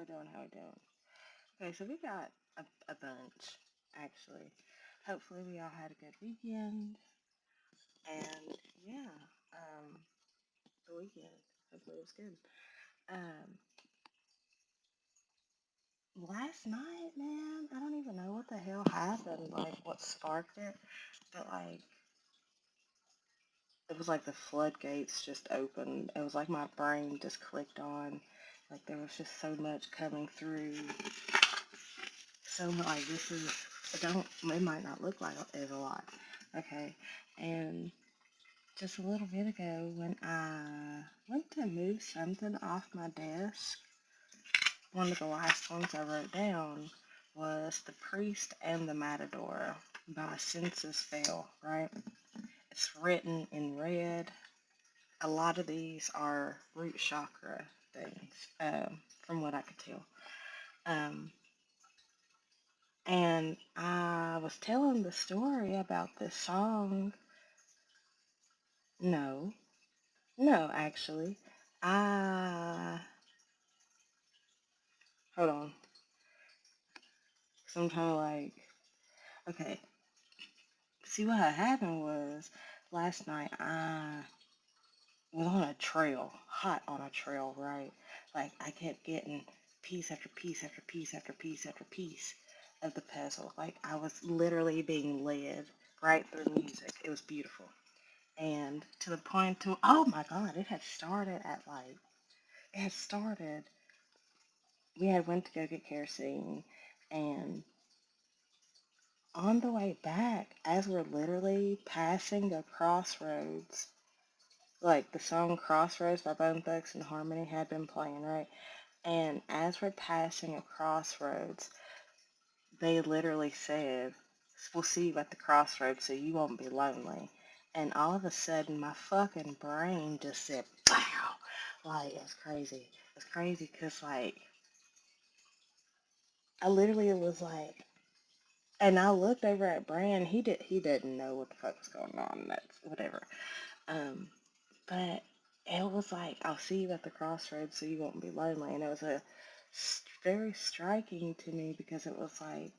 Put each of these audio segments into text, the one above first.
we doing? How we doing? Okay, so we got a bunch, actually. Hopefully we all had a good weekend. And yeah, um, the weekend. Hopefully it was good. Um, Last night, man, I don't even know what the hell happened, like what sparked it, but like it was like the floodgates just opened. It was like my brain just clicked on. Like there was just so much coming through. So like this is it might not look like it a lot. Okay. And just a little bit ago when I went to move something off my desk, one of the last ones I wrote down was The Priest and the Matador by Census Fail, right? It's written in red. A lot of these are root chakra things, from what I could tell. Um, and I was telling the story about this song. No, no, actually. I, hold on. So I'm trying to like, okay. See what had happened was last night I was on a trail, hot on a trail, right? Like I kept getting piece after piece after piece after piece after piece of the puzzle. Like I was literally being led right through music. It was beautiful. And to the point to, oh my God, it had started, we had went to go get kerosene, and on the way back, as we're literally passing a crossroads, like the song Crossroads by Bone Thugs and Harmony had been playing, right? And as we're passing a crossroads, they literally said, we'll see you at the crossroads so you won't be lonely. And all of a sudden, my fucking brain just said, wow. Like, it's crazy. It's crazy because, like, I literally was like, and I looked over at Brand. He didn't know what the fuck was going on. That's whatever. Um, but it was like, I'll see you at the crossroads so you won't be lonely. And it was very striking to me because it was like,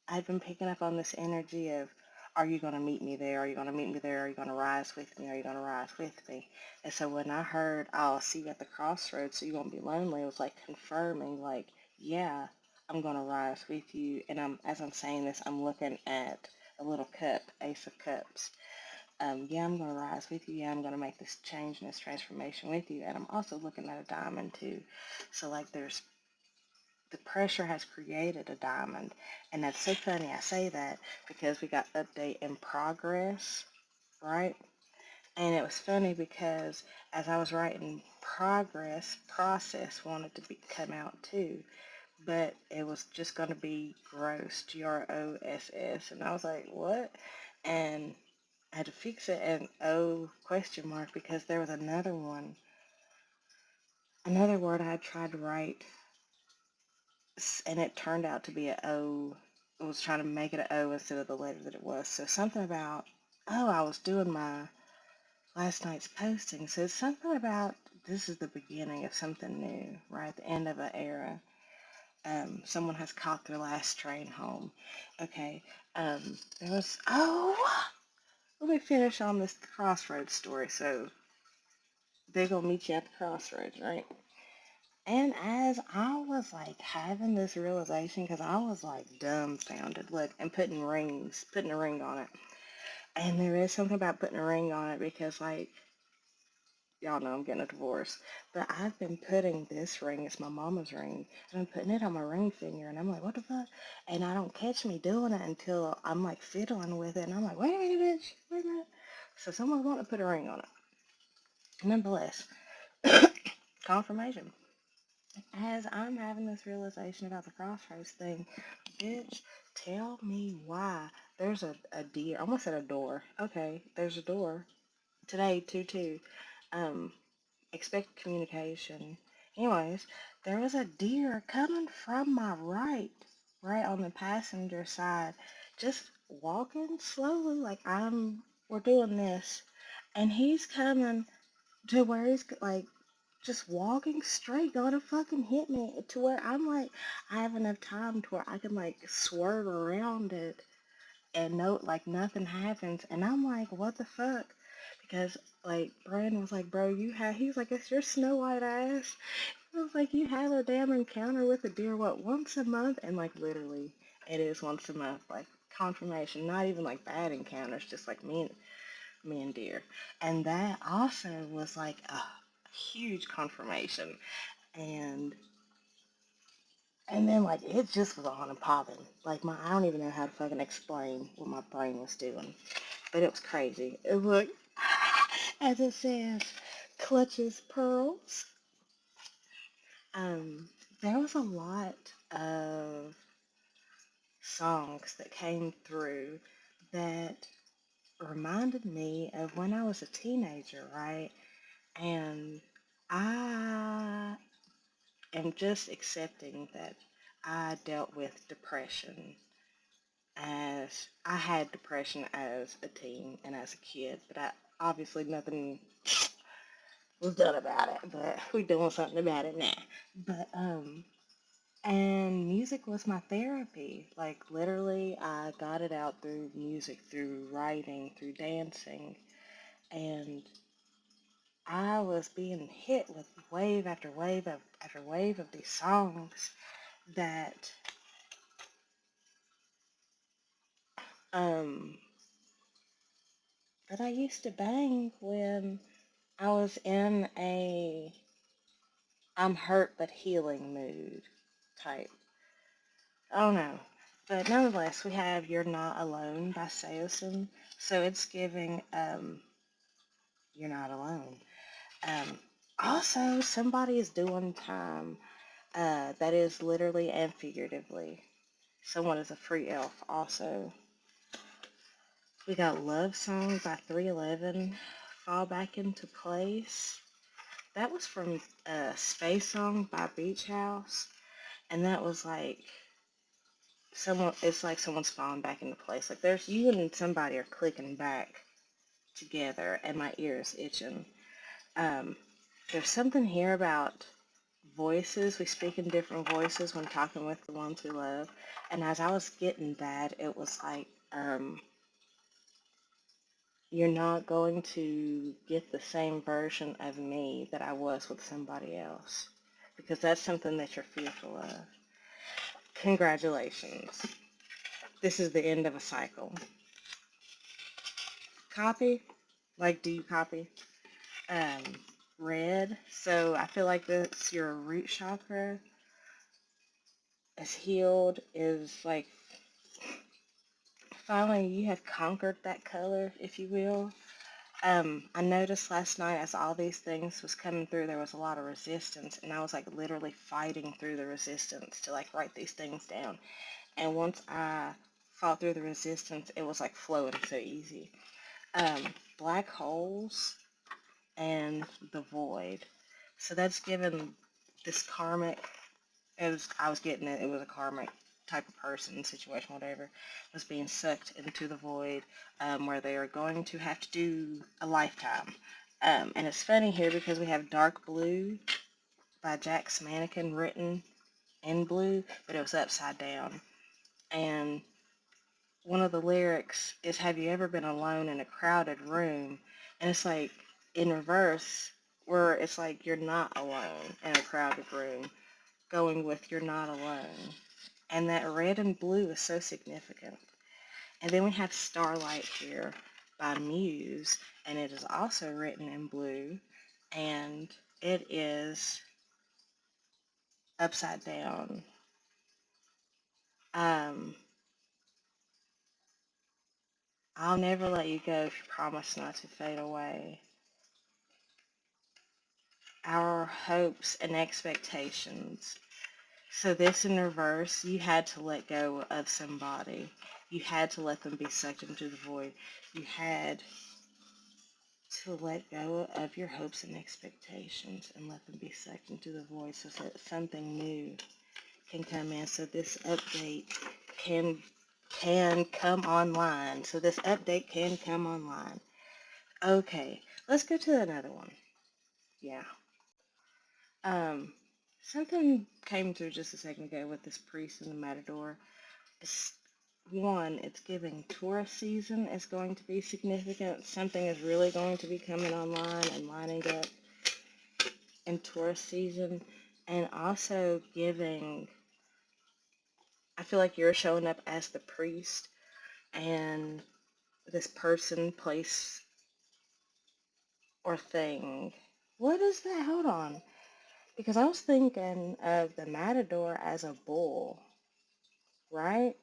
I'd been picking up on this energy of, are you going to meet me there? Are you going to meet me there? Are you going to rise with me? Are you going to rise with me? And so when I heard, I'll see you at the crossroads so you won't be lonely, it was like confirming, like, yeah, I'm going to rise with you. And as I'm saying this, I'm looking at a little cup, Ace of Cups. Yeah, I'm going to rise with you. Yeah, I'm going to make this change and this transformation with you. And I'm also looking at a diamond too. So like the pressure has created a diamond. And that's so funny. I say that because we got update in progress, right? And it was funny because as I was writing progress, process wanted to come out too. But it was just going to be gross, Gross. And I was like, what? And I had to fix it an O question mark because there was another word I had tried to write, and it turned out to be an O. It was trying to make it an O instead of the letter that it was. So something about, oh, I was doing my last night's posting. So it's something about this is the beginning of something new, right? The end of an era. Someone has caught their last train home. Okay. There was, oh, let me finish on this crossroads story. So they're gonna meet you at the crossroads, right? And as I was like having this realization, because I was like dumbfounded, look, and putting a ring on it. And there is something about putting a ring on it because, like, y'all know I'm getting a divorce. But I've been putting this ring, it's my mama's ring, and I'm putting it on my ring finger, and I'm like, what the fuck? And I don't catch me doing it until I'm like fiddling with it, and I'm like, wait a minute, bitch, wait a minute. So someone want to put a ring on it. Nonetheless, confirmation. As I'm having this realization about the crossroads thing, bitch, tell me why there's a deer. I almost said a door. Okay, there's a door. Today, 2-2. Um, expect communication. Anyways, there was a deer coming from my right on the passenger side, just walking slowly, like we're doing this. And he's coming to where he's like just walking straight gonna fucking hit me to where I'm like, I have enough time to where I can like swerve around it and no, like nothing happens. And I'm like, what the fuck? Because like Brandon was like, bro, he's like, it's your Snow White ass. I was like, you have a damn encounter with a deer, what, once a month? And like literally, it is once a month, like confirmation, not even like bad encounters, just like me and deer. And that also was like a huge confirmation. And and then like it just was on and popping. Like I don't even know how to fucking explain what my brain was doing. But it was crazy. It looked as it says, clutches pearls. Um, there was a lot of songs that came through that reminded me of when I was a teenager, right? And I am just accepting that I dealt with depression as I had depression as a teen and as a kid, but I obviously nothing was done about it, but we're doing something about it now. But and music was my therapy. Like literally I got it out through music, through writing, through dancing, and I was being hit with wave after wave after wave of these songs that um that I used to bang when I was in a I'm hurt but healing mood type. I don't know. But nonetheless, we have You're Not Alone by Seosin. So it's giving You're Not Alone. Um Also somebody is doing time. That is literally and figuratively. Someone is a free elf also. We got Love Song by 311. Fall Back Into Place. That was from Space Song by Beach House. And that was like it's like someone's falling back into place. Like there's you and somebody are clicking back together and my ear is itching. Um, there's something here about voices. We speak in different voices when talking with the ones we love. And as I was getting that, it was like, you're not going to get the same version of me that I was with somebody else. Because that's something that you're fearful of. Congratulations. This is the end of a cycle. Copy? Like, do you copy? Um, Red. So I feel like that's your root chakra is healed, is like finally you have conquered that color, if you will. I noticed last night as all these things was coming through, there was a lot of resistance, and I was like literally fighting through the resistance to like write these things down. And once I fought through the resistance, it was like flowing so easy. Um, Black holes and the void. So that's given this karmic, I was getting it, it was a karmic type of person, situation, whatever, was being sucked into the void, where they are going to have to do a lifetime. And it's funny here because we have Dark Blue by Jack's Mannequin written in blue, but it was upside down. And one of the lyrics is, have you ever been alone in a crowded room? And it's like in reverse, where it's like you're not alone in a crowded room, going with you're not alone. And that red and blue is so significant. And then we have Starlight here by Muse, and it is also written in blue, and it is upside down. Um, I'll never let you go if you promise not to fade away. Our hopes and expectations. So this in reverse, you had to let go of somebody. You had to let them be sucked into the void. You had to let go of your hopes and expectations and let them be sucked into the void so that something new can come in. So this update can come online. So this update can come online. Okay, let's go to another one. Yeah. Um, Something came through just a second ago with this priest and the matador. It's, one, it's giving tourist season is going to be significant. Something is really going to be coming online and lining up in tourist season. And also giving, I feel like you're showing up as the priest and this person, place, or thing. What is that? Hold on. Because I was thinking of the matador as a bull, right?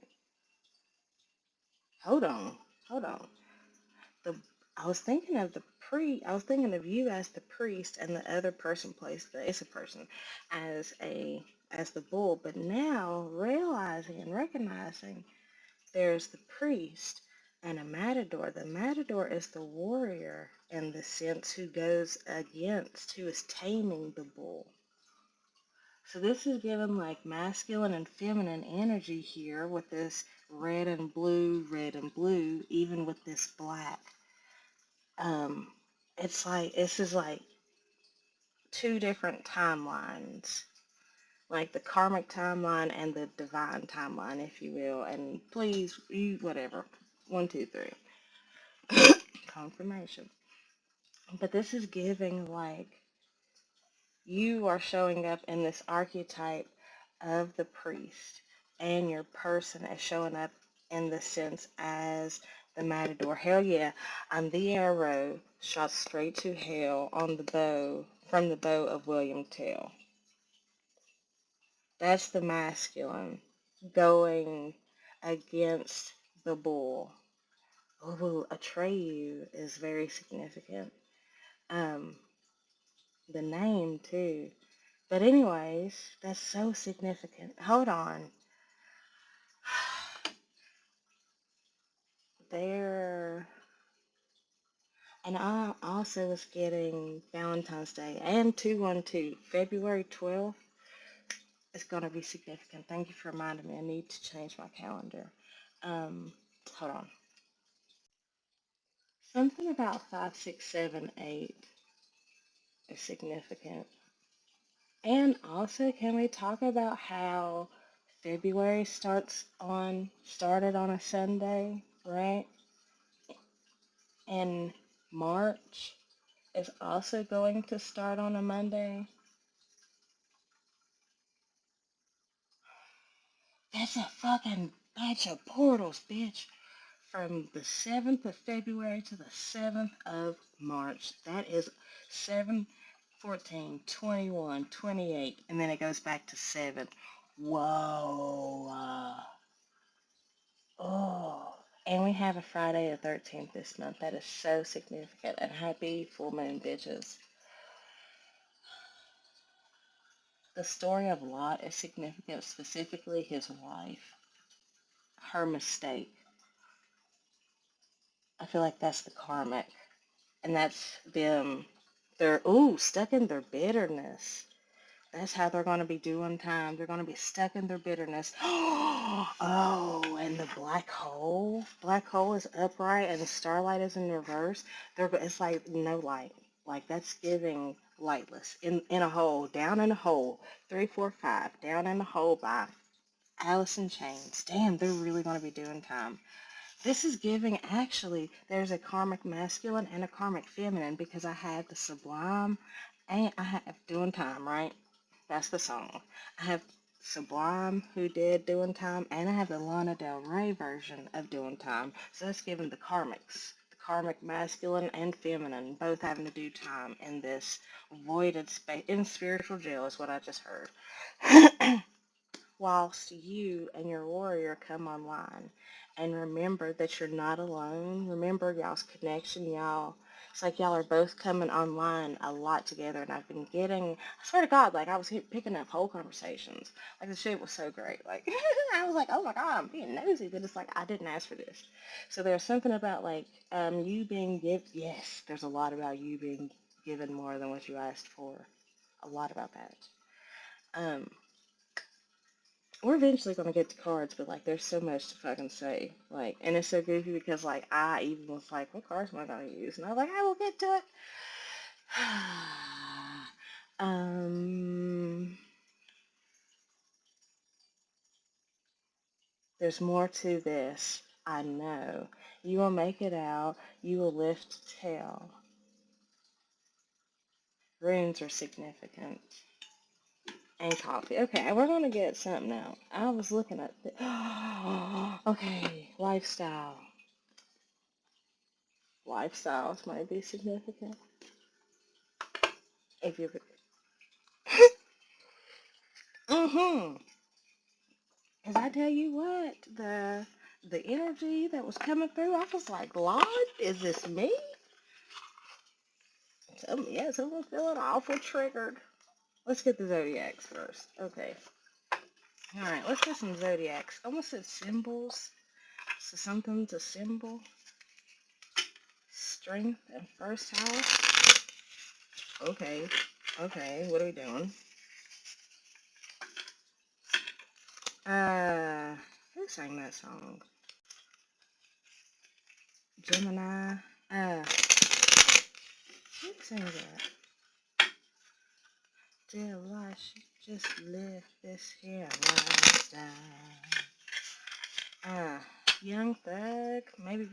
Hold on. Hold on. The I was thinking of I was thinking of you as the priest and the other person plays the it's a person as the bull, but now realizing and recognizing there's the priest and a matador. The matador is the warrior in the sense who goes against, who is taming the bull. So this is given like masculine and feminine energy here with this red and blue, even with this black. Um, it's like this is like two different timelines, like the karmic timeline and the divine timeline, if you will. And please, you whatever, 1, 2, 3, confirmation. But this is giving like you are showing up in this archetype of the priest, and your person is showing up in the sense as the matador. Hell yeah, I'm the arrow shot straight to hell on the bow from the bow of William Tell. That's the masculine going against the bull. Ooh, Atreyu is very significant. Um, the name too. But anyways, that's so significant. Hold on. There, and I also was getting Valentine's Day and 2/12, February 12th is going to be significant. Thank you for reminding me. I need to change my calendar. Um, Hold on. Something about 5, 6, 7, 8 is significant. And also, can we talk about how February started on a Sunday, right? And March is also going to start on a Monday. That's a fucking batch of portals, bitch. From the 7th of February to the 7th of March. That is 7, 14, 21, 28, and then it goes back to 7. Whoa. Oh. And we have a Friday the 13th this month. That is so significant. And happy full moon, bitches. The story of Lot is significant, specifically his wife, her mistake. I feel like that's the karmic. And that's them, they're, stuck in their bitterness. That's how they're going to be doing time. They're going to be stuck in their bitterness. Oh, and the black hole. Black hole is upright and the starlight is in reverse. It's like no light. Like that's giving lightless. In a hole, down in a hole. 3, 4, 5, down in a hole by Alice in Chains. Damn, they're really going to be doing time. This is giving, actually, there's a karmic masculine and a karmic feminine because I had the Sublime and I have Doing Time, right? That's the song. I have Sublime who did Doing Time, and I have the Lana Del Rey version of Doing Time. So that's giving the karmics, the karmic masculine and feminine, both having to do time in this voided space, in spiritual jail is what I just heard. Whilst you and your warrior come online. And remember that you're not alone. Remember y'all's connection, y'all. It's like y'all are both coming online a lot together, and I've been getting, I swear to God, like I was picking up whole conversations. Like the shit was so great. Like I was like, oh my God, I'm being nosy, but it's like I didn't ask for this. So there's something about like you being yes, there's a lot about you being given more than what you asked for. A lot about that. Um, we're eventually gonna get to cards, but like there's so much to fucking say. Like, and it's so goofy because like I even was like, what cards am I gonna use? And I was like, I will get to it. Um, there's more to this. I know. You will make it out. You will lift tail. Runes are significant. And coffee. Okay, we're gonna get something out. I was looking at the okay, lifestyle. Lifestyles might be significant. If you're mm-hmm. Cause I tell you what, the energy that was coming through, I was like, Lord, is this me? Yeah, someone's feeling awful triggered. Let's get the zodiacs first. Okay. Alright, let's get some zodiacs. Almost said symbols. So something's a symbol. Strength and first house. Okay. Okay, what are we doing? Who sang that song? Gemini. Who sang that? Dear life, just live this here lifestyle. Young Thug, maybe,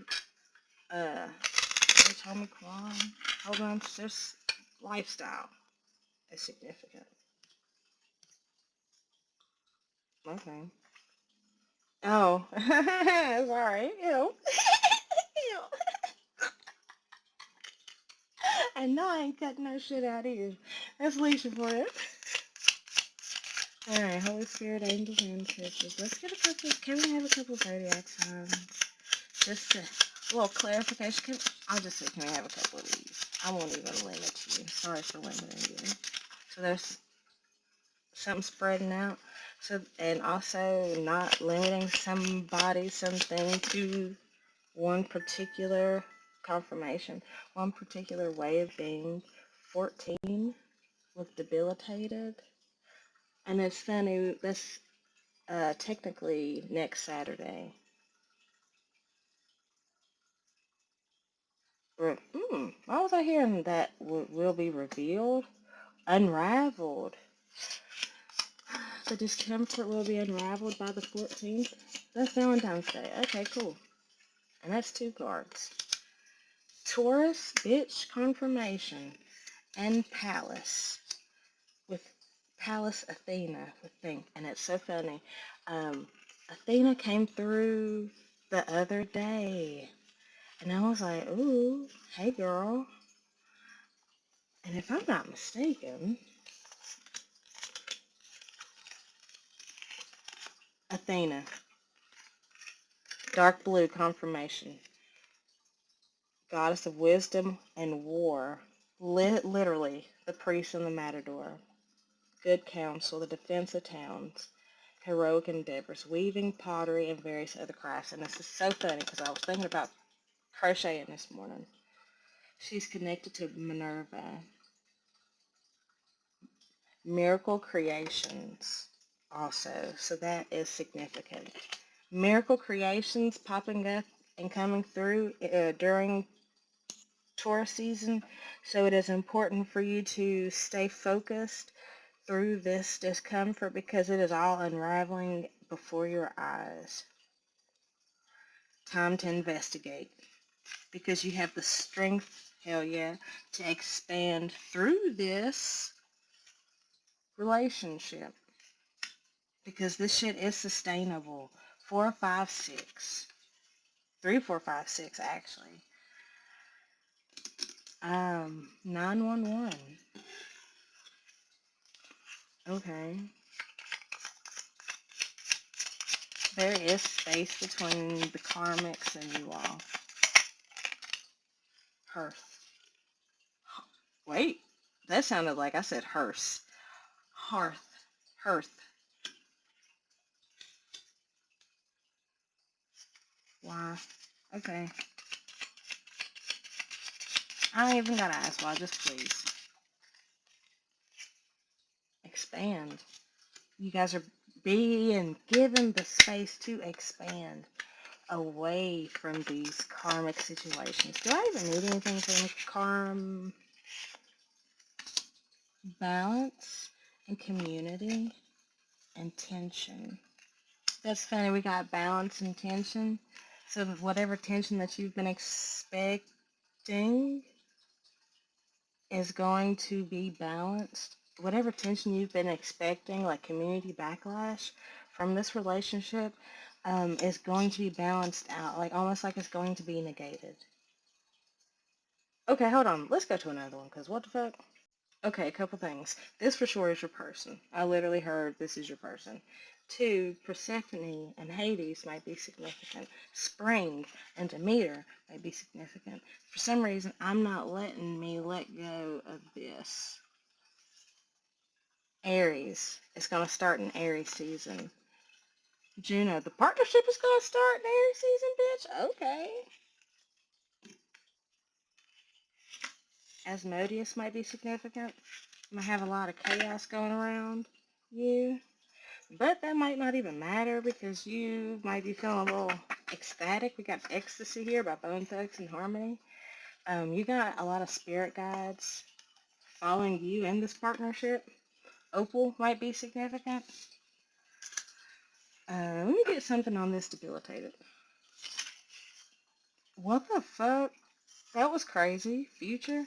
Tommy Kwan. Hold on, just lifestyle is significant. Okay. Oh, sorry. Ew. Ew. And no, I ain't cutting no shit out of you. That's Leisha for you. Alright, Holy Spirit, angels, ancestors. Let's get a couple. Can we have a couple zodiac signs? Just a little clarification. I'll just say, can we have a couple of these? I won't even limit you. Sorry for limiting you. So there's something spreading out. So, and also not limiting somebody, something to one particular confirmation, one particular way of being. 14 with debilitated. And it's funny, that's technically next Saturday. Why was I hearing that will be revealed? Unraveled. The discomfort will be unraveled by the 14th. That's Valentine's Day. Okay, cool. And that's 2 cards. Taurus, bitch, confirmation, and Palace. With Palace Athena, with thing. And it's so funny. Athena came through the other day. And I was like, ooh, hey girl. And if I'm not mistaken, Athena, dark blue confirmation, goddess of wisdom and war, literally the priest and the matador, good counsel, the defense of towns, heroic endeavors, weaving, pottery, and various other crafts. And this is so funny because I was thinking about crocheting this morning. She's connected to Minerva, miracle creations also, so that is significant. Miracle creations popping up and coming through during Taurus season, so it is important for you to stay focused through this discomfort because it is all unraveling before your eyes. Time to investigate because you have the strength, hell yeah, to expand through this relationship because this shit is sustainable. 4, 5, 6. 3, 4, 5, 6 actually. 911. Okay. There is space between the karmics and you all. Hearth. Wait, that sounded like I said hearse. Hearth. Hearth. Why? Okay. I ain't even gotta ask why, just please. Expand. You guys are being given the space to expand away from these karmic situations. Do I even need anything from balance and community and tension. That's funny. We got balance and tension. So whatever tension that you've been expecting is going to be balanced. Whatever tension you've been expecting, like community backlash from this relationship, is going to be balanced out, like almost like it's going to be negated. Okay, hold on. Let's go to another one, because what the fuck? Okay, a couple things. This for sure is your person. I literally heard this is your person. Two, Persephone and Hades might be significant. Spring and Demeter might be significant. For some reason, I'm not letting me let go of this. Aries. It's going to start in Aries season. Juno. The partnership is going to start in Aries season, bitch? Okay. Asmodeus might be significant. Might have a lot of chaos going around you. But that might not even matter because you might be feeling a little ecstatic. We got Ecstasy here by Bone Thugs and Harmony. You got a lot of spirit guides following you in this partnership. Opal might be significant. Let me get something on this debilitated. What the fuck? That was crazy. Future?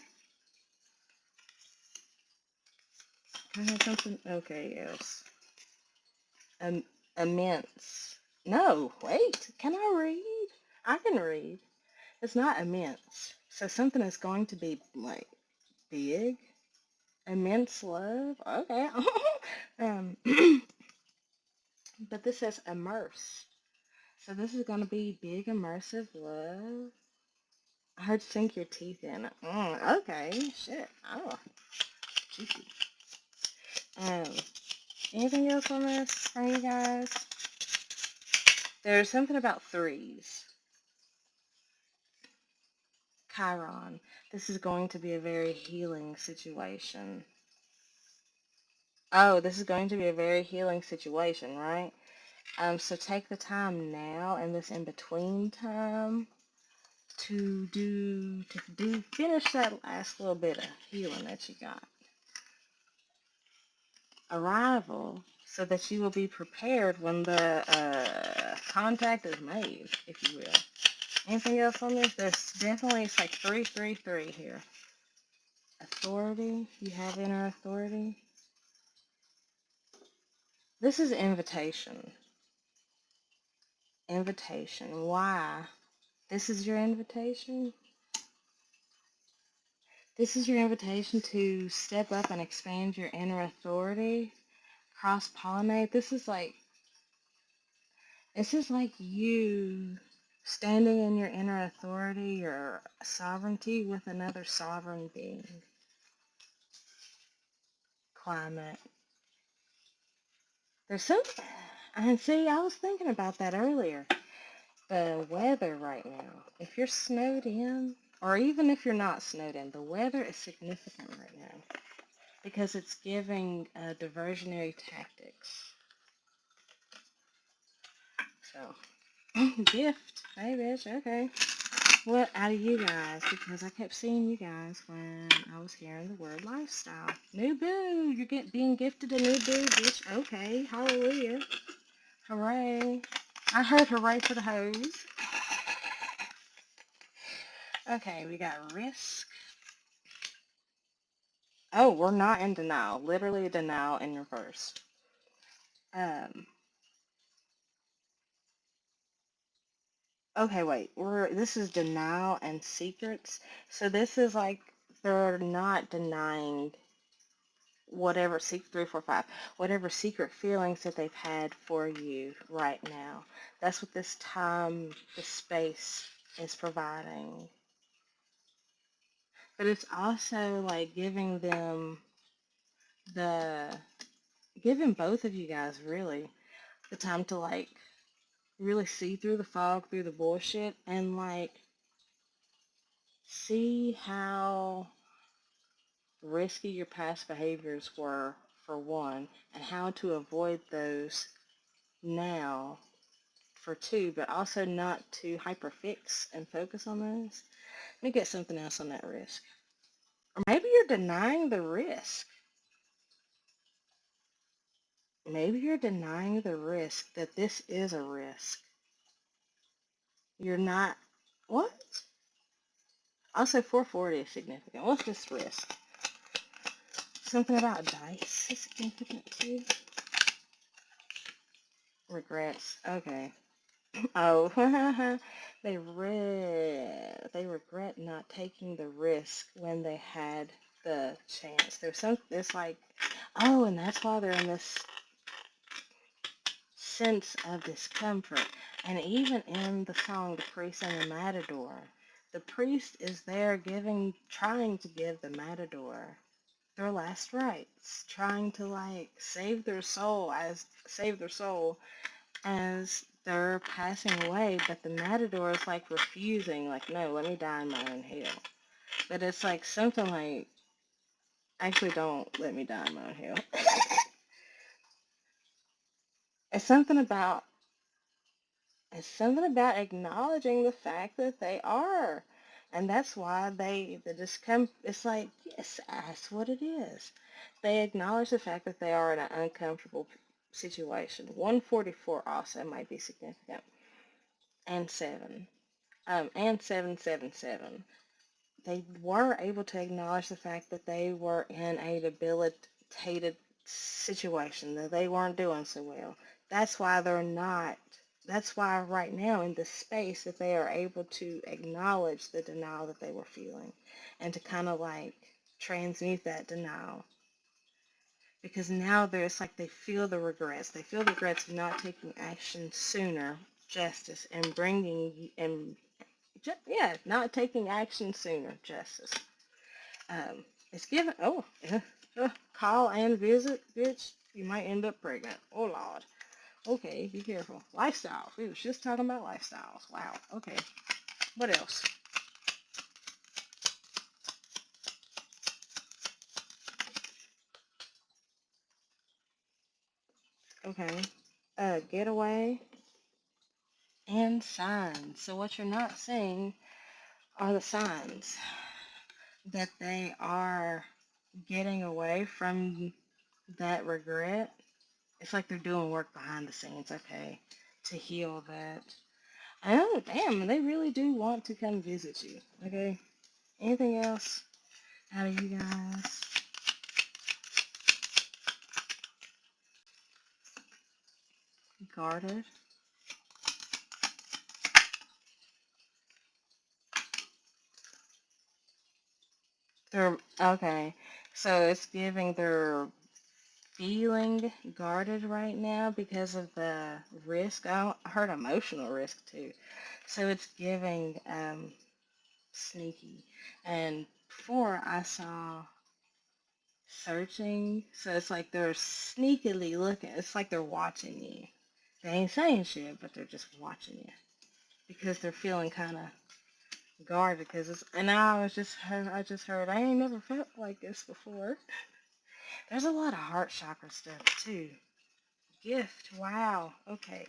Can I have something? Okay, yes. Immense. No, wait. Can I read? I can read. It's not immense. So something is going to be like big. Immense love. Okay. um, but this says immerse. So this is going to be big immersive love. I heard sink your teeth in it. Okay. Shit. Oh, juicy. Um, anything else on this for you guys? There's something about threes. Chiron. This is going to be a very healing situation. Oh, this is going to be a very healing situation, right? So take the time now and this in between time to finish that last little bit of healing that you got. Arrival, so that you will be prepared when the contact is made, if you will. Anything else on this? There's definitely, it's like 333 here. Authority, you have inner authority. This is invitation. Invitation. Why? This is your invitation? This is your invitation to step up and expand your inner authority, cross-pollinate. This is like you standing in your inner authority, your sovereignty with another sovereign being. Climate. There's some, and see, I was thinking about that earlier. The weather right now, if you're snowed in, or even if you're not snowed in, the weather is significant right now because it's giving diversionary tactics. So, gift. Hey, bitch. Okay. What out of you guys? Because I kept seeing you guys when I was hearing the word lifestyle. New boo. You're being gifted a new boo, bitch. Okay. Hallelujah. Hooray. I heard hooray for the hose. Okay, we got risk. Oh, we're not in denial. Literally denial in reverse. Um. Okay, wait. This is denial and secrets. So this is like they're not denying whatever secret 345, whatever secret feelings that they've had for you right now. That's what this time, this space is providing. But it's also like the giving both of you guys really the time to like really see through the fog, through the bullshit, and like see how risky your past behaviors were, for one, and how to avoid those now, for two, but also not to hyperfix and focus on those. Let me get something else on that risk. Or maybe you're denying the risk. Maybe you're denying the risk that this is a risk. You're not. What? Also, 440 is significant. What's this risk? Something about dice is significant too. Regrets. Okay. Oh, they regret not taking the risk when they had the chance. There's like, oh, and that's why they're in this sense of discomfort. And even in the song The Priest and the Matador, the priest is there trying to give the matador their last rites, trying to like save their soul as they're passing away, but the matador is like refusing, like, no, let me die in my own hell. But it's like something like, actually, don't let me die in my own hell. it's something about it's something about acknowledging the fact that they are. And that's why the discomfort, it's like, yes, that's what it is. They acknowledge the fact that they are in an uncomfortable situation. 144 also might be significant. And 7. And 777. They were able to acknowledge the fact that they were in a debilitated situation, that they weren't doing so well. That's why they're not, that's why right now in this space that they are able to acknowledge the denial that they were feeling and to kind of like transmute that denial. Because now there's like they feel the regrets. They feel the regrets of not taking action sooner, justice, and not taking action sooner, justice. It's given, call and visit, bitch, you might end up pregnant. Oh, Lord. Okay, be careful. Lifestyles. We was just talking about lifestyles. Wow. Okay. What else? Okay. Getaway and signs. So what you're not seeing are the signs that they are getting away from that regret. It's like they're doing work behind the scenes, okay, to heal that. Oh, damn, they really do want to come visit you, okay? Anything else out of you guys? Guarded? They're, okay, so it's giving they're feeling guarded right now because of the risk. I heard emotional risk too. So it's giving sneaky. And before I saw searching, so it's like they're sneakily looking. It's like they're watching you. They ain't saying shit, but they're just watching you because they're feeling kind of guarded. Because it's, and I just heard, I ain't never felt like this before. There's a lot of heart chakra stuff too. Gift, wow, okay.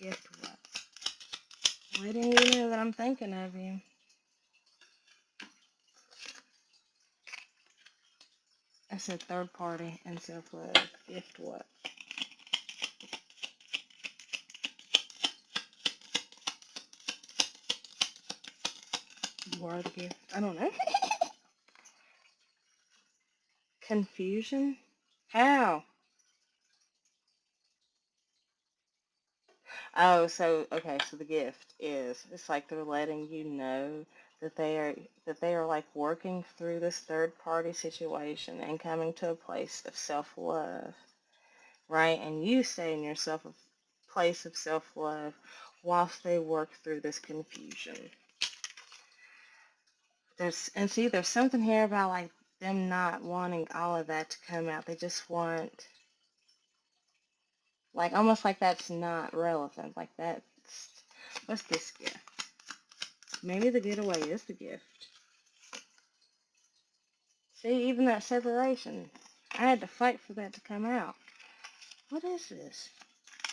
Gift what? Letting you know that I'm thinking of you. I said third party and self-love. Gift what? You are the gift. I don't know. Confusion? How? Oh, so okay, so the gift is it's like they're letting you know that they are like working through this third party situation and coming to a place of self-love, right? And you stay in yourself a place of self-love whilst they work through this confusion. There's something here about like them not wanting all of that to come out. They just want like almost like that's not relevant. Like that's what's this gift? Maybe the getaway is the gift. See, even that separation, I had to fight for that to come out. What is this?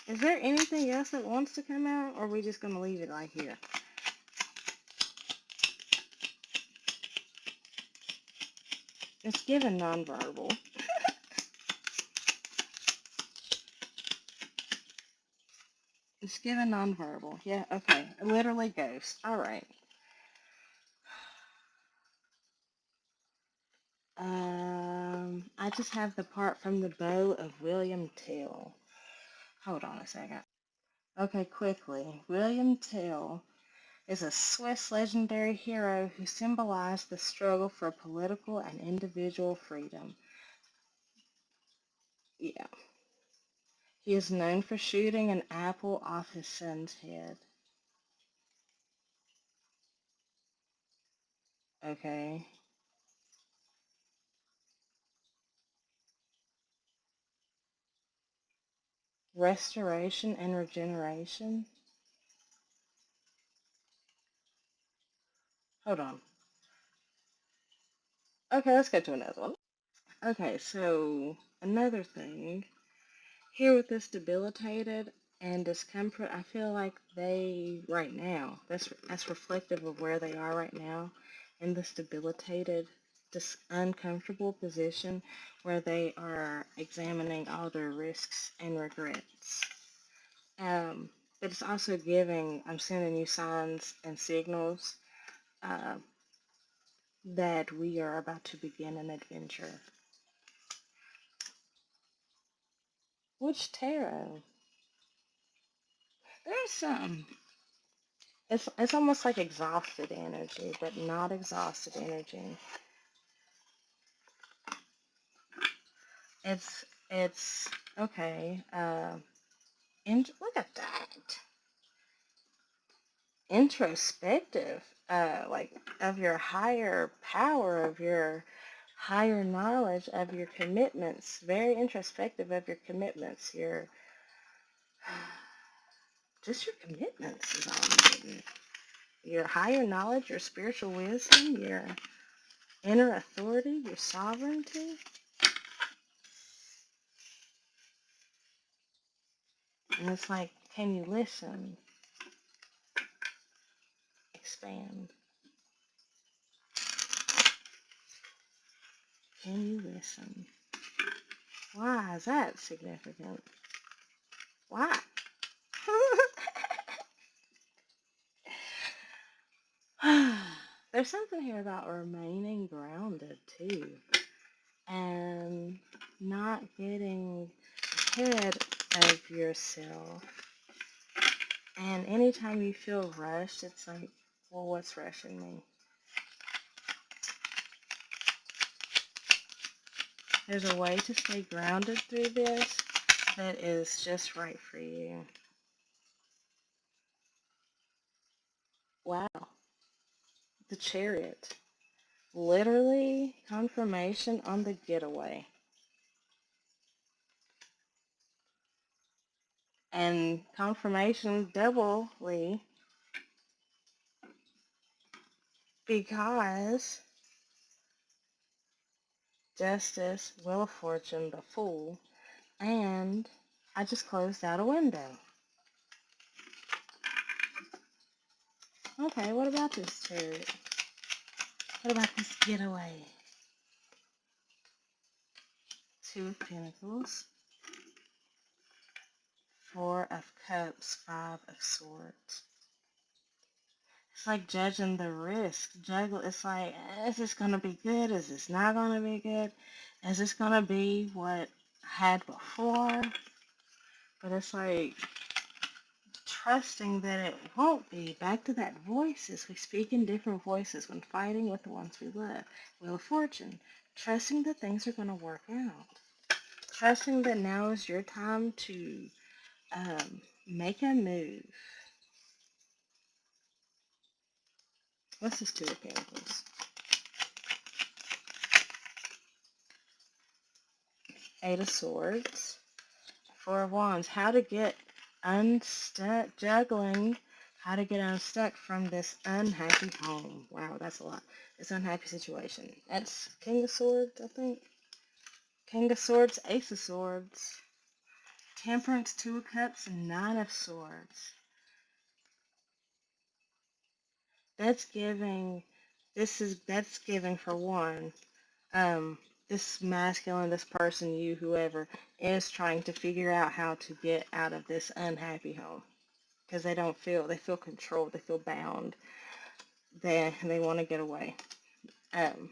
Is there anything else that wants to come out, or are we just gonna leave it like here? It's given nonverbal. It's given nonverbal. Yeah, okay. Literally ghost. All right. I just have the part from the bow of William Tell. Hold on a second. Okay, quickly. William Tell is a Swiss legendary hero who symbolized the struggle for political and individual freedom. Yeah. He is known for shooting an apple off his son's head. Okay. Restoration and regeneration. Hold on. Okay, let's go to another one. Okay, so another thing. Here with this debilitated and discomfort, I feel like they, right now, that's reflective of where they are right now in this debilitated, this uncomfortable position where they are examining all their risks and regrets. Um, but it's also I'm sending you signs and signals uh, that we are about to begin an adventure. Which tarot? There's some. It's almost like exhausted energy, but not exhausted energy. It's okay. And look at that. Introspective. Like of your higher power, of your higher knowledge, of your commitments. Very introspective of your commitments. Your just your commitments is all I'm getting. Your higher knowledge, your spiritual wisdom, your inner authority, your sovereignty. And it's like, can you listen? Expand. Can you listen? Why is that significant? Why? There's something here about remaining grounded too, and not getting ahead of yourself. And anytime you feel rushed, it's like, well, what's rushing me? There's a way to stay grounded through this that is just right for you. Wow. The Chariot. Literally confirmation on the getaway. And confirmation doubly because Justice, Wheel of Fortune, the Fool, and I just closed out a window. Okay, what about this Chariot? What about this getaway? Two of Pentacles, Four of Cups, Five of Swords. It's like judging the risk. Juggle. It's like, is this gonna be good? Is this not gonna be good? Is this gonna be what I had before? But it's like trusting that it won't be. Back to that voices. We speak in different voices when fighting with the ones we love. Wheel of Fortune. Trusting that things are gonna work out. Trusting that now is your time to make a move. What's this Two of Pentacles? Eight of Swords. Four of Wands. How to get unstuck. Juggling. How to get unstuck from this unhappy home. Wow, that's a lot. This unhappy situation. That's King of Swords, I think. King of Swords, Ace of Swords. Temperance, Two of Cups, and Nine of Swords. That's giving. That's giving for one. This masculine, this person, you, whoever, is trying to figure out how to get out of this unhappy home. because they feel controlled, they feel bound, they want to get away. Um,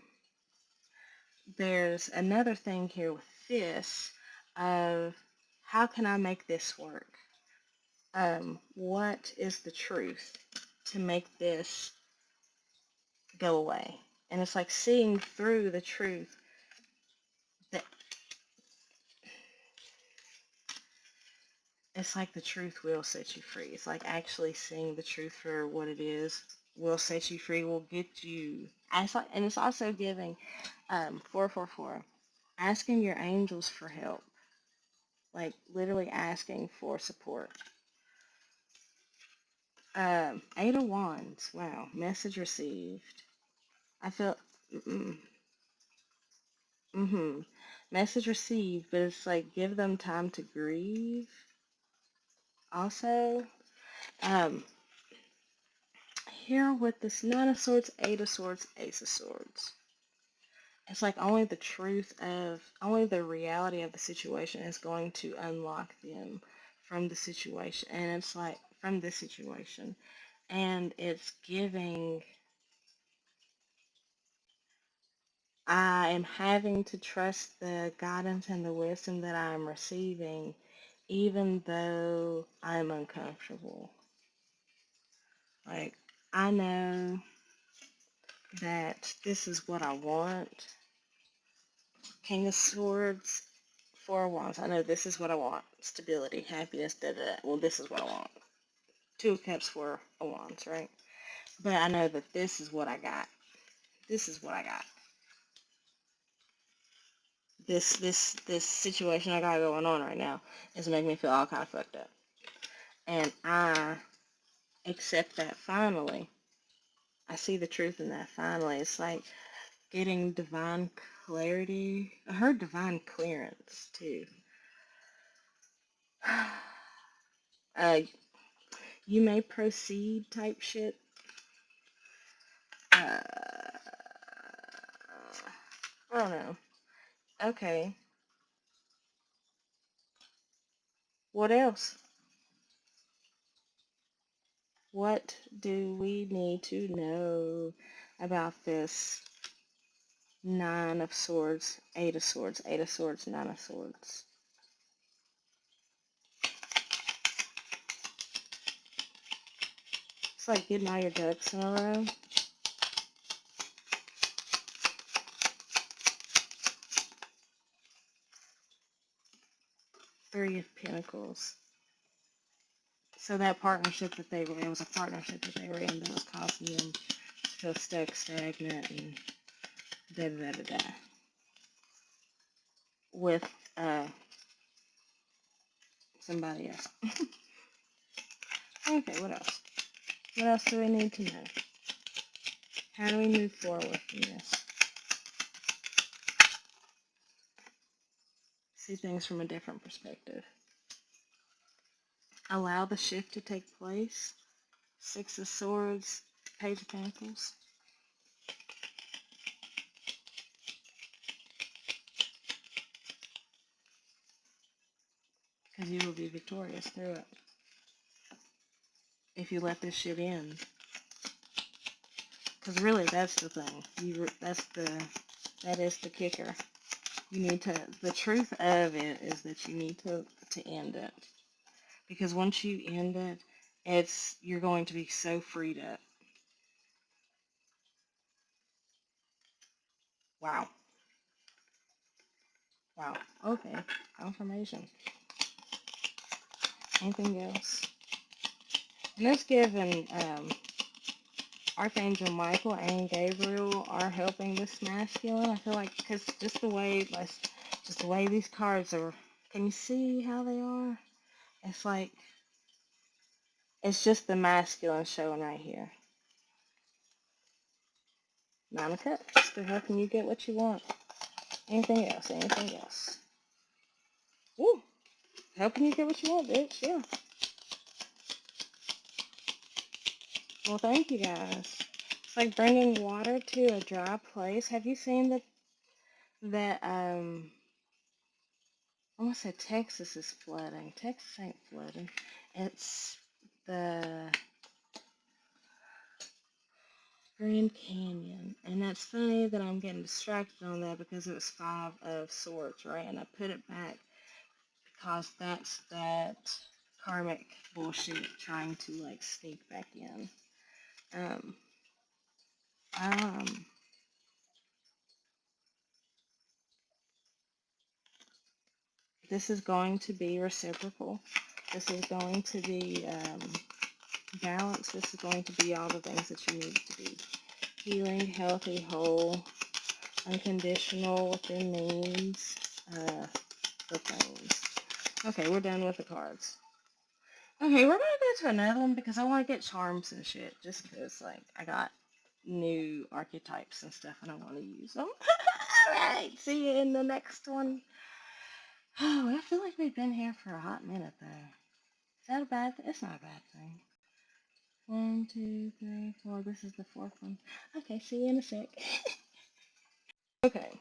there's another thing here with this of how can I make this work? What is the truth to make this go away? And it's like seeing through the truth that it's like the truth will set you free. It's like actually seeing the truth for what it is will set you free, will get you. And it's also giving 444, asking your angels for help, like literally asking for support. Eight of Wands, wow, message received. I feel, mm, mm-hmm, message received, but it's like give them time to grieve. Also, um, here with this Nine of Swords, Eight of Swords, Ace of Swords. It's like only the reality of the situation is going to unlock them from the situation. And it's like, from this situation. And it's giving, I am having to trust the guidance and the wisdom that I am receiving, even though I'm uncomfortable. Like, I know that this is what I want. King of Swords, Four of Wands. I know this is what I want. Stability, happiness, da da da. Well, this is what I want. Two of Cups, Four of Wands, right? But I know that this is what I got. This is what I got. This situation I got going on right now is making me feel all kind of fucked up. And I accept that finally. I see the truth in that finally. It's like getting divine clarity. I heard divine clearance too. uh, you may proceed type shit. I don't know. Okay. What else? What do we need to know about this Nine of Swords, Eight of Swords, Eight of Swords, Nine of Swords? It's like getting all your ducks in a row. Three of Pentacles. So that partnership that they were, it was a partnership that they were in that was causing them to feel stuck, stagnant, and da da da da da. With somebody else. Okay, what else? What else do we need to know? How do we move forward from this? See things from a different perspective. Allow the shift to take place. Six of Swords, Page of Pentacles. Because you will be victorious through it. If you let this shit in. Because really, that's the thing. That is the kicker. You need to, the truth of it is that you need to end it. Because once you end it, you're going to be so freed up. Wow. Wow. Okay. Confirmation. Anything else? And let's give Archangel Michael and Gabriel are helping this masculine. I feel like because just the way these cards are. Can you see how they are? It's like it's just the masculine showing right here. Nine of Cups. They're helping you get what you want. Anything else? Anything else? Woo! Helping you get what you want, bitch. Yeah. Well, thank you guys. It's like bringing water to a dry place. Have you seen that I want to say Texas is flooding. Texas ain't flooding. It's the Grand Canyon. And that's funny that I'm getting distracted on that because it was Five of Swords, right? And I put it back because that's that karmic bullshit trying to like sneak back in. Um, um, this is going to be reciprocal. This is going to be balanced. This is going to be all the things that you need it to be. Healing, healthy, whole, unconditional, within means, the things. Okay, we're done with the cards. Okay, we're gonna go to another one because I want to get charms and shit. Just because, like, I got new archetypes and stuff and I want to use them. Alright, see you in the next one. Oh, I feel like we've been here for a hot minute, though. Is that a bad thing? It's not a bad thing. 1, 2, 3, 4. This is the fourth one. Okay, see you in a sec. Okay.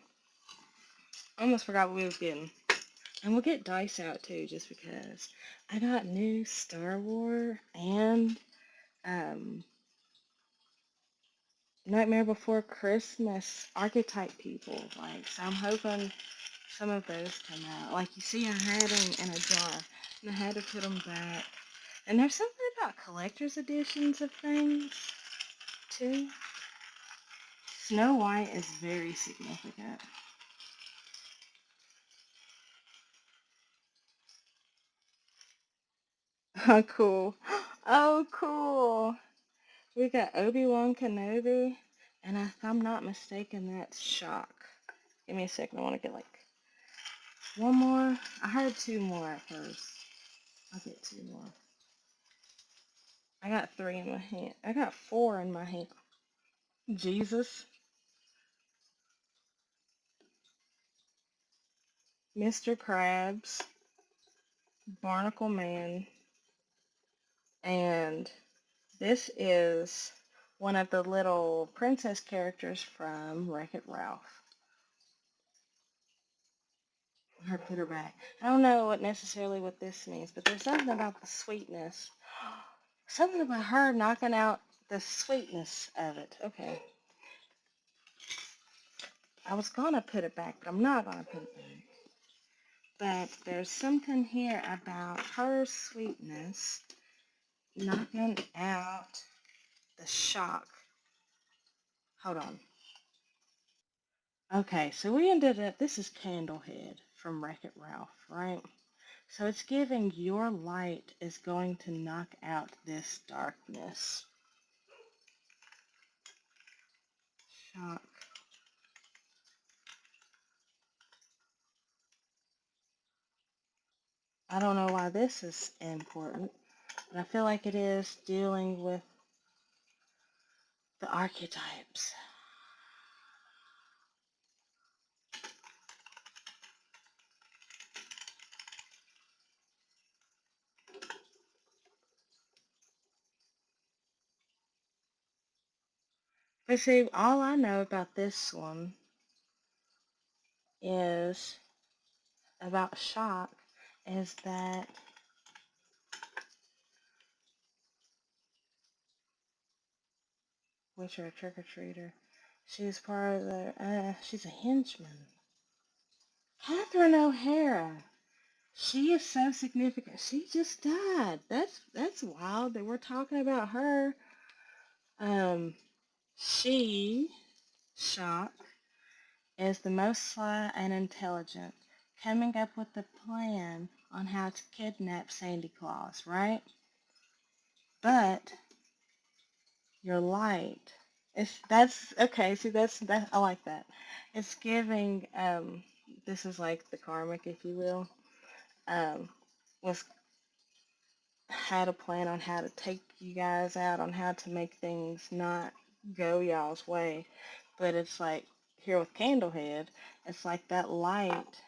Almost forgot what we was getting. And we'll get dice out too, just because. I got new Star Wars and um, Nightmare Before Christmas archetype people. Like, so I'm hoping some of those come out. Like, you see, I had them in a jar, and I had to put them back. And there's something about collector's editions of things, too. Snow White is very significant. Oh, cool. Oh, cool. We got Obi-Wan Kenobi, and if I'm not mistaken, that's Shock. Give me a second. I want to get like one more. I heard two more at first. I'll get two more. I got three in my hand. I got four in my hand. Jesus, Mr. Krabs, Barnacle Man, and this is one of the little princess characters from Wreck-It Ralph. Her put her back. I don't know what necessarily what this means, but there's something about the sweetness. Something about her knocking out the sweetness of it. Okay. I was gonna put it back, but I'm not gonna put it back. But there's something here about her sweetness knocking out the shock. Hold on. Okay, so we ended up, this is Candlehead from Wreck-It Ralph, right? So it's giving your light is going to knock out this darkness. Shock. I don't know why this is important, but I feel like it is dealing with the archetypes. But see, all I know about this one is about shock is that witch or a trick-or-treater. She's part of the, she's a henchman. Catherine O'Hara. She is so significant. She just died. That's wild that we're talking about her. Um, she, shock, is the most sly and intelligent, coming up with a plan on how to kidnap Sandy Claus, right? But your light, that's okay. See, that I like that. It's giving. This is like the karmic, if you will. Was had a plan on how to take you guys out, on how to make things not go y'all's way. But it's like here with Candlehead, it's like that light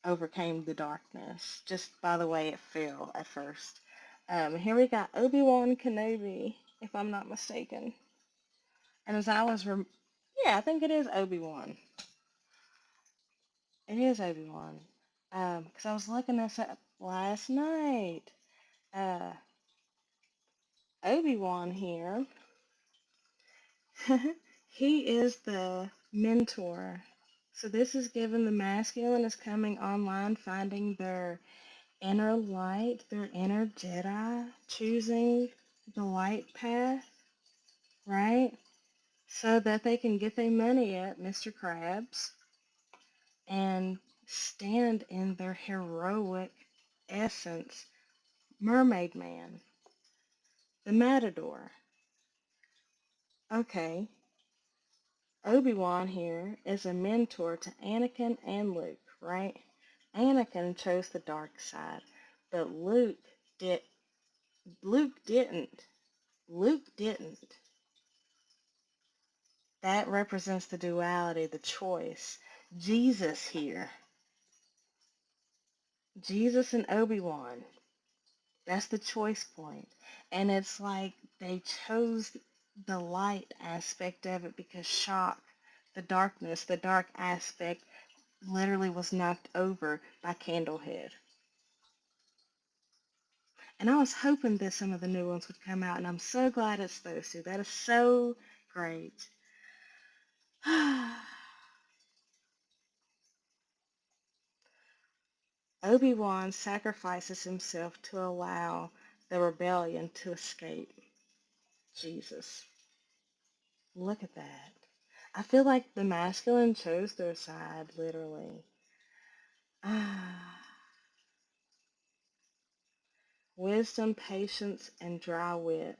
overcame the darkness just by the way it fell at first. Here we got Obi-Wan Kenobi, if I'm not mistaken. And as I was, yeah, I think it is Obi-Wan. It is Obi-Wan. Because I was looking this up last night. Uh, Obi-Wan here. He is the mentor. So this is given the masculine is coming online, finding their inner light, their inner Jedi, choosing the light path, right? So that they can get their money at Mr. Krabs and stand in their heroic essence. Mermaid Man, the Matador. Okay, Obi-Wan here is a mentor to Anakin and Luke, right? Anakin chose the dark side, but did Luke didn't. Luke didn't. That represents the duality, the choice. Jesus here. Jesus and Obi-Wan. That's the choice point. And it's like they chose the light aspect of it because shock, the darkness, the dark aspect literally was knocked over by Candlehead. And I was hoping that some of the new ones would come out, and I'm so glad it's those two. That is so great. Obi-Wan sacrifices himself to allow the rebellion to escape. Jesus. Look at that. I feel like the masculine chose their side, literally. Wisdom, patience, and dry wit,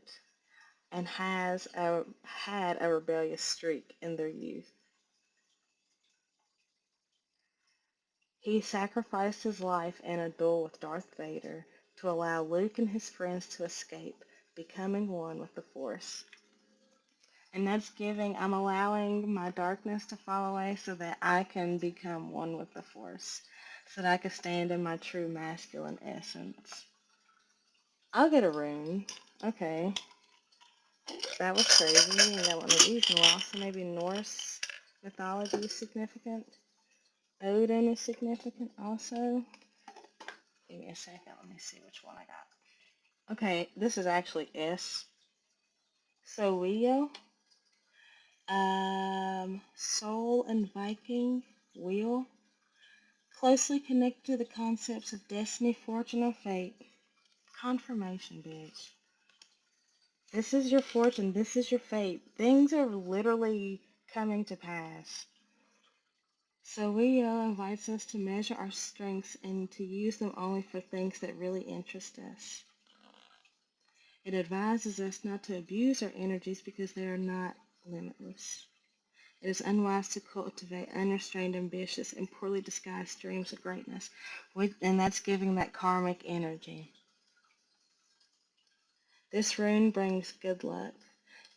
and had a rebellious streak in their youth. He sacrificed his life in a duel with Darth Vader to allow Luke and his friends to escape, becoming one with the Force. And that's giving, I'm allowing my darkness to fall away so that I can become one with the Force, so that I can stand in my true masculine essence. I'll get a rune. Okay. That was crazy. And got one of these. And also maybe Norse mythology is significant. Odin is significant also. Give me a second. Let me see which one I got. Okay, this is actually S. So Leo. Soul and Viking. Wheel. Closely connected to the concepts of destiny, fortune, or fate. Confirmation, bitch. This is your fortune. This is your fate. Things are literally coming to pass. So Leo invites us to measure our strengths and to use them only for things that really interest us. It advises us not to abuse our energies because they are not limitless. It is unwise to cultivate unrestrained, ambitious, and poorly disguised dreams of greatness, and that's giving that karmic energy. This rune brings good luck.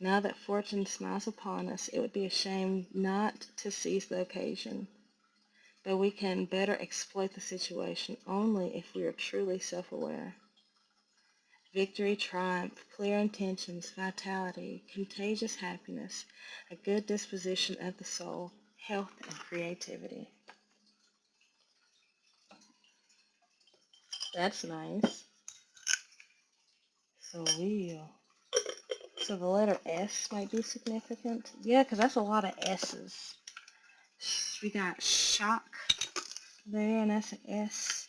Now that fortune smiles upon us, it would be a shame not to seize the occasion. But we can better exploit the situation only if we are truly self-aware. Victory, triumph, clear intentions, vitality, contagious happiness, a good disposition of the soul, health, and creativity. That's nice. So So the letter S might be significant. Yeah, because that's a lot of S's. We got shock there, and that's an S.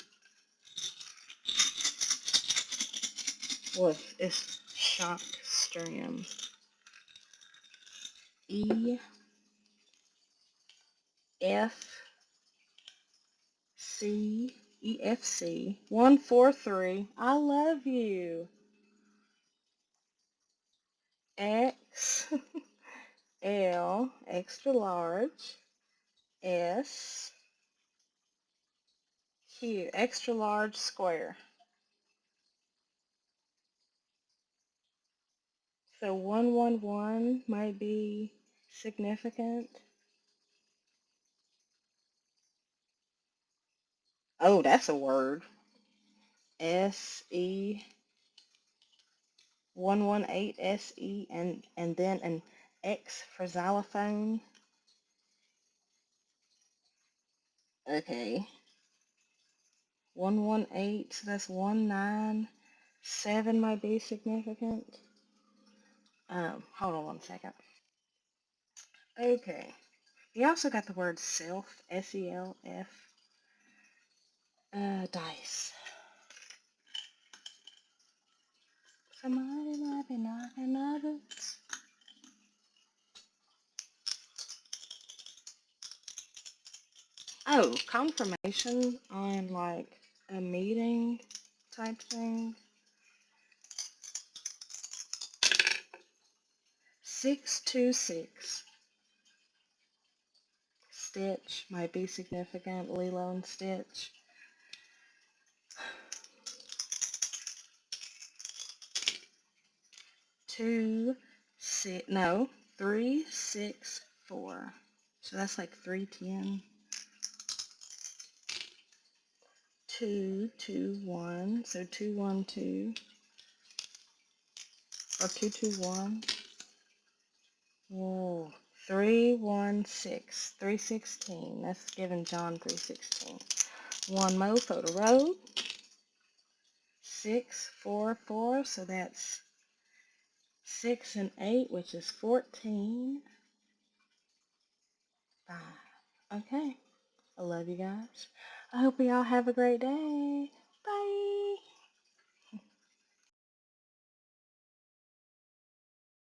Well, it's shock stram. E F C EFC 143. I love you. X L extra large S Q extra large square. So 111 might be significant. Oh, that's a word. SE 118 SE and then an X for xylophone. Okay. 118, so that's 197 might be significant. Hold on one second. Okay. We also got the word self, S-E-L-F, dice. Somebody might be knocking others. Oh, confirmation on like a meeting type thing. 626. Stitch might be significant. Lilo and Stitch. 364. So that's like 310. 221. So 212 or 221. Whoa. 316. 316. That's giving John 316. One more photo road. 644. So that's 6 and 8, which is 14. 5. Okay. I love you guys. I hope y'all have a great day.